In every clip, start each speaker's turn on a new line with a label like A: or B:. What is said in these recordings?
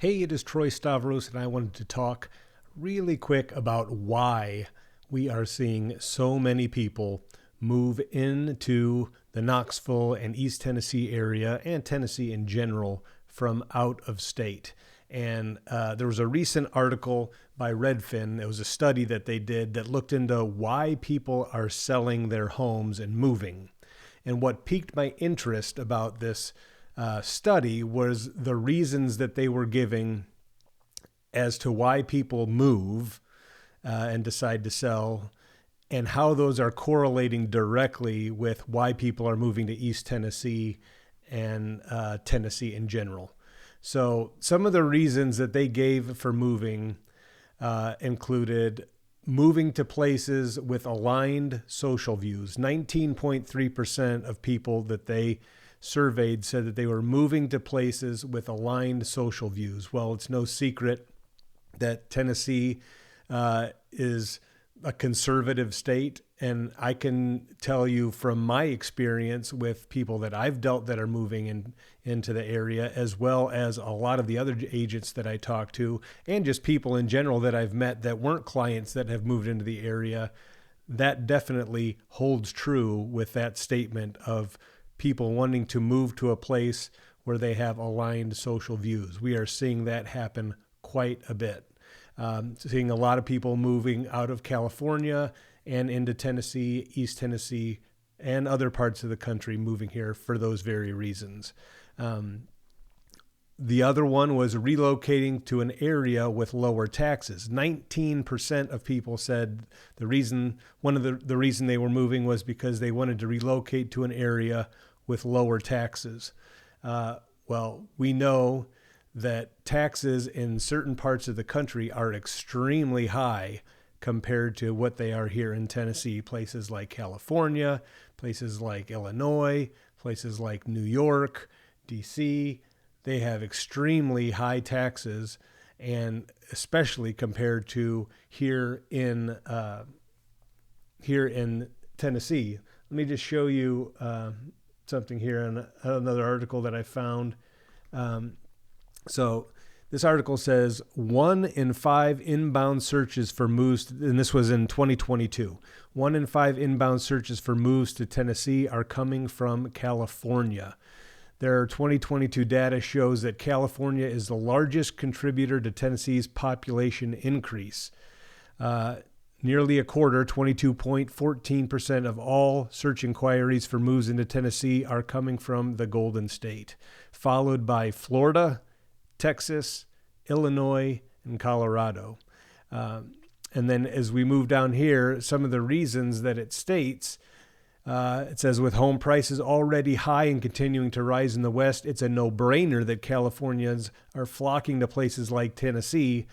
A: Hey, it is Troy Stavros, and I wanted to talk really quick about why we are seeing so many people move into the Knoxville and East Tennessee area and Tennessee in general from out of state. And there was a recent article by Redfin. It was a study that they did that looked into why people are selling their homes and moving. And what piqued my interest about this study was the reasons that they were giving as to why people move and decide to sell, and how those are correlating directly with why people are moving to East Tennessee and Tennessee in general. So some of the reasons that they gave for moving included moving to places with aligned social views. 19.3% of people that they surveyed said that they were moving to places with aligned social views. Well, it's no secret that Tennessee is a conservative state, and I can tell you from my experience with people that I've dealt that are moving into the area, as well as a lot of the other agents that I talk to, and just people in general that I've met that weren't clients that have moved into the area. That definitely holds true with that statement of people wanting to move to a place where they have aligned social views. We are seeing that happen quite a bit. Seeing a lot of people moving out of California and into Tennessee, East Tennessee, and other parts of the country moving here for those very reasons. The other one was relocating to an area with lower taxes. 19% of people said one of the reason they were moving was because they wanted to relocate to an area with lower taxes. Well, we know that taxes in certain parts of the country are extremely high compared to what they are here in Tennessee. Places like California, places like Illinois, places like New York, DC, they have extremely high taxes, and especially compared to here in Tennessee. Let me just show you something here in another article that I found. So this article says 1 in 5 inbound searches for moves, and this was in 2022. 1 in 5 inbound searches for moves to Tennessee are coming from California. Their 2022 data shows that California is the largest contributor to Tennessee's population increase. Nearly a quarter, 22.14% of all search inquiries for moves into Tennessee are coming from the Golden State, followed by Florida, Texas, Illinois, and Colorado. And then as we move down here, some of the reasons that it states, it says with home prices already high and continuing to rise in the West, it's a no-brainer that Californians are flocking to places like Tennessee,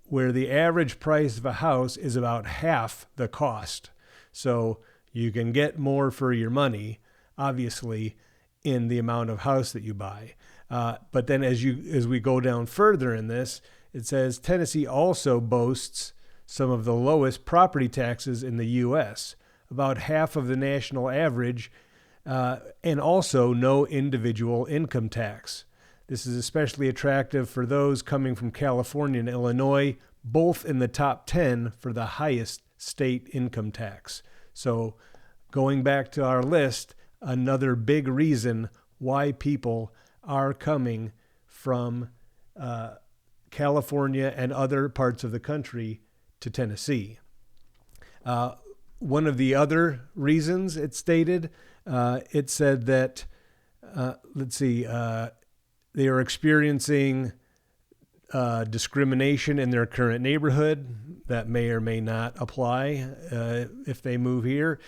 A: where the average price of a house is about half the cost. So you can get more for your money, obviously, in the amount of house that you buy. But then as we go down further in this, it says Tennessee also boasts some of the lowest property taxes in the U.S., about half of the national average, and also no individual income tax. This is especially attractive for those coming from California and Illinois, both in the top 10 for the highest state income tax. So going back to our list, another big reason why people are coming from California and other parts of the country to Tennessee. One of the other reasons it stated, it said that, they are experiencing discrimination in their current neighborhood that may or may not apply if they move here.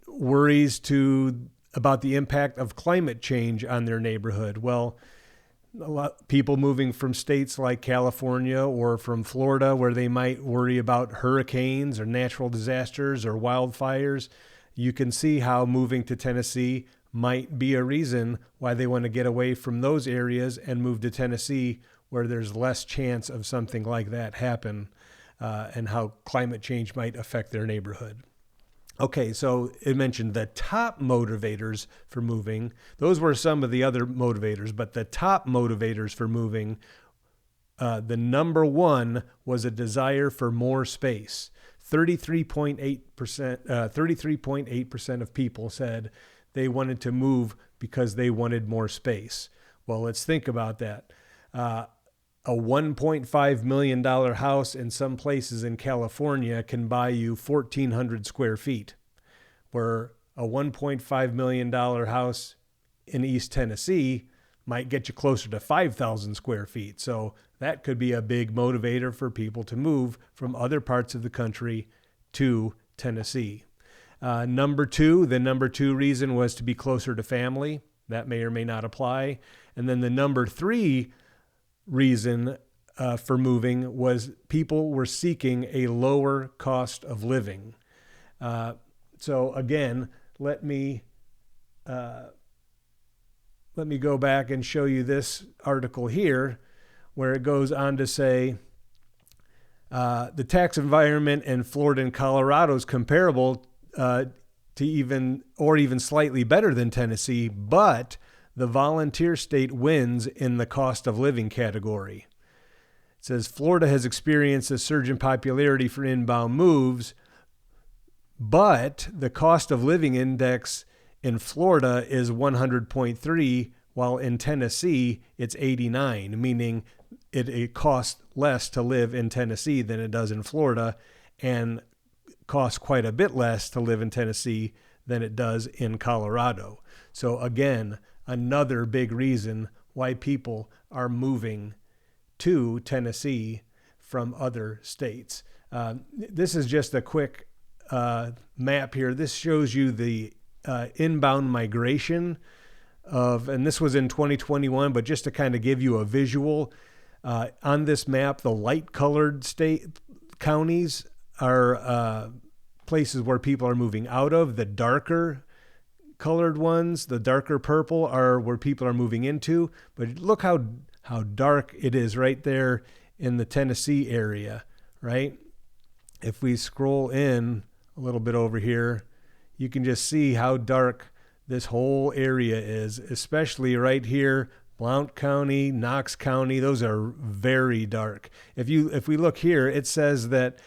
A: Worries about the impact of climate change on their neighborhood. Well, a lot of people moving from states like California or from Florida, where they might worry about hurricanes or natural disasters or wildfires, you can see how moving to Tennessee might be a reason why they want to get away from those areas and move to Tennessee, where there's less chance of something like that happen, and how climate change might affect their neighborhood. Okay, so it mentioned the top motivators for moving. Those were some of the other motivators, but the top motivators for moving, the number one was a desire for more space. 33.8% of people said they wanted to move because they wanted more space. Well, let's think about that. A $1.5 million house in some places in California can buy you 1,400 square feet, where a $1.5 million house in East Tennessee might get you closer to 5,000 square feet. So that could be a big motivator for people to move from other parts of the country to Tennessee. The number two reason was to be closer to family. That may or may not apply. And then the number three reason for moving was people were seeking a lower cost of living. So again, let me go back and show you this article here, where it goes on to say the tax environment in Florida and Colorado is comparable to even slightly better than Tennessee, but the volunteer state wins in the cost of living category. It says Florida has experienced a surge in popularity for inbound moves, but the cost of living index in Florida is 100.3, while in Tennessee it's 89, meaning it costs less to live in Tennessee than it does in Florida, and costs quite a bit less to live in Tennessee than it does in Colorado. So again, another big reason why people are moving to Tennessee from other states. This is just a quick map here. This shows you the inbound migration and this was in 2021, but just to kind of give you a visual, on this map, the light colored state counties are places where people are moving out of. The darker colored ones, the darker purple, are where people are moving into. But look how dark it is right there in the Tennessee area, right? If we scroll in a little bit over here, you can just see how dark this whole area is, especially right here, Blount County, Knox County. Those are very dark. If we look here, it says that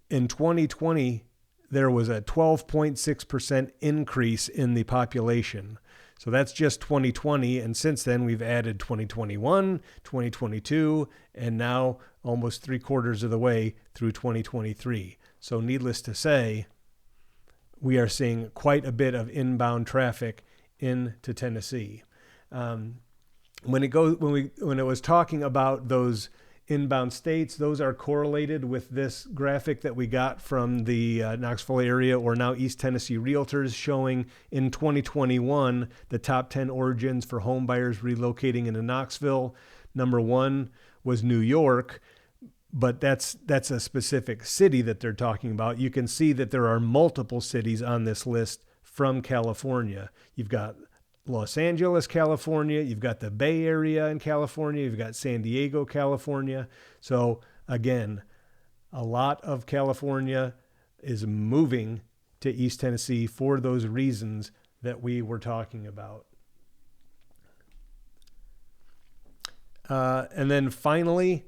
A: in 2020, there was a 12.6% increase in the population. So that's just 2020. And since then, we've added 2021, 2022, and now almost 3/4 of the way through 2023. So needless to say, we are seeing quite a bit of inbound traffic into Tennessee. When it was talking about those inbound states, those are correlated with this graphic that we got from the Knoxville area, or now East Tennessee Realtors, showing in 2021 the top 10 origins for home buyers relocating into Knoxville. Number one was New York, but that's a specific city that they're talking about. You can see that there are multiple cities on this list from California. You've got Los Angeles, California. You've got the Bay Area in California. You've got San Diego, California. So again, a lot of California is moving to East Tennessee for those reasons that we were talking about. And then finally,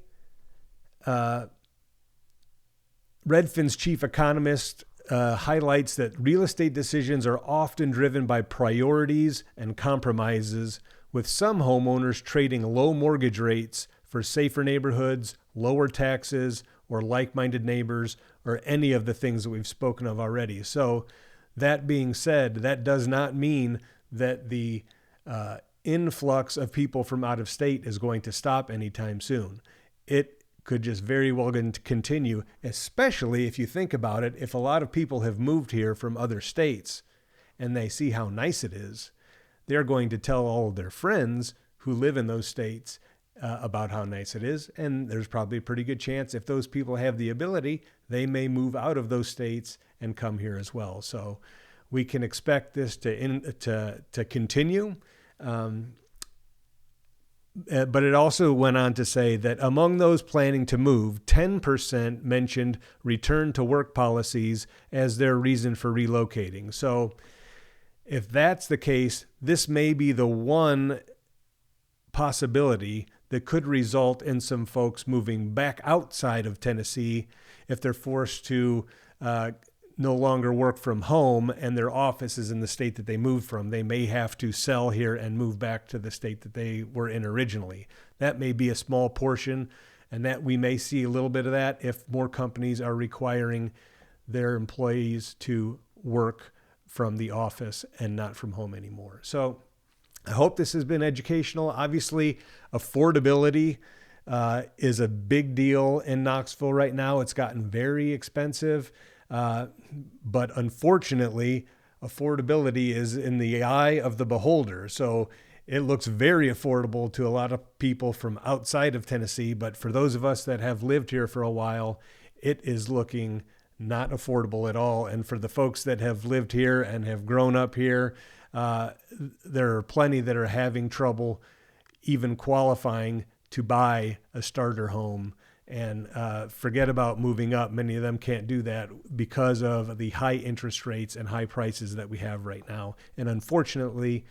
A: Redfin's chief economist highlights that real estate decisions are often driven by priorities and compromises, with some homeowners trading low mortgage rates for safer neighborhoods, lower taxes, or like-minded neighbors, or any of the things that we've spoken of already. So that being said, that does not mean that the influx of people from out of state is going to stop anytime soon. It could just very well continue, especially if you think about it. If a lot of people have moved here from other states and they see how nice it is, they're going to tell all of their friends who live in those states about how nice it is. And there's probably a pretty good chance, if those people have the ability, they may move out of those states and come here as well. So we can expect this to continue. But it also went on to say that among those planning to move, 10% mentioned return to work policies as their reason for relocating. So if that's the case, this may be the one possibility that could result in some folks moving back outside of Tennessee if they're forced to no longer work from home and their office is in the state that they moved from. They may have to sell here and move back to the state that they were in originally. That may be a small portion, and that we may see a little bit of that if more companies are requiring their employees to work from the office and not from home anymore. So I hope this has been educational. Obviously, affordability is a big deal in Knoxville right now. It's gotten very expensive. But unfortunately, affordability is in the eye of the beholder. So it looks very affordable to a lot of people from outside of Tennessee. But for those of us that have lived here for a while, it is looking not affordable at all. And for the folks that have lived here and have grown up here, there are plenty that are having trouble even qualifying to buy a starter home. And forget about moving up. Many of them can't do that because of the high interest rates and high prices that we have right now. And unfortunately,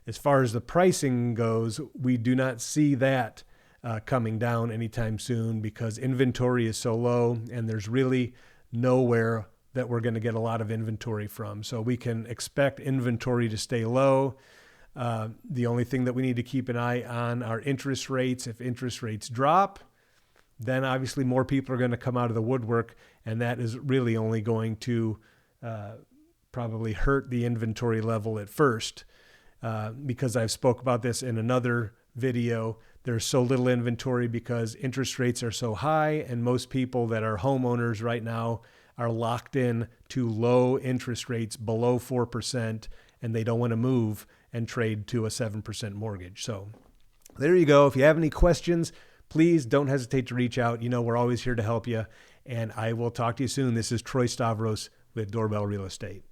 A: as far as the pricing goes, we do not see that coming down anytime soon because inventory is so low and there's really nowhere that we're going to get a lot of inventory from. So we can expect inventory to stay low. The only thing that we need to keep an eye on are interest rates. If interest rates drop, then obviously more people are going to come out of the woodwork, and that is really only going to probably hurt the inventory level at first. Because I've spoke about this in another video, there's so little inventory because interest rates are so high, and most people that are homeowners right now are locked in to low interest rates below 4%, and they don't want to move and trade to a 7% mortgage. So there you go. If you have any questions, please don't hesitate to reach out. You know, we're always here to help you. And I will talk to you soon. This is Troy Stavros with Doorbell Real Estate.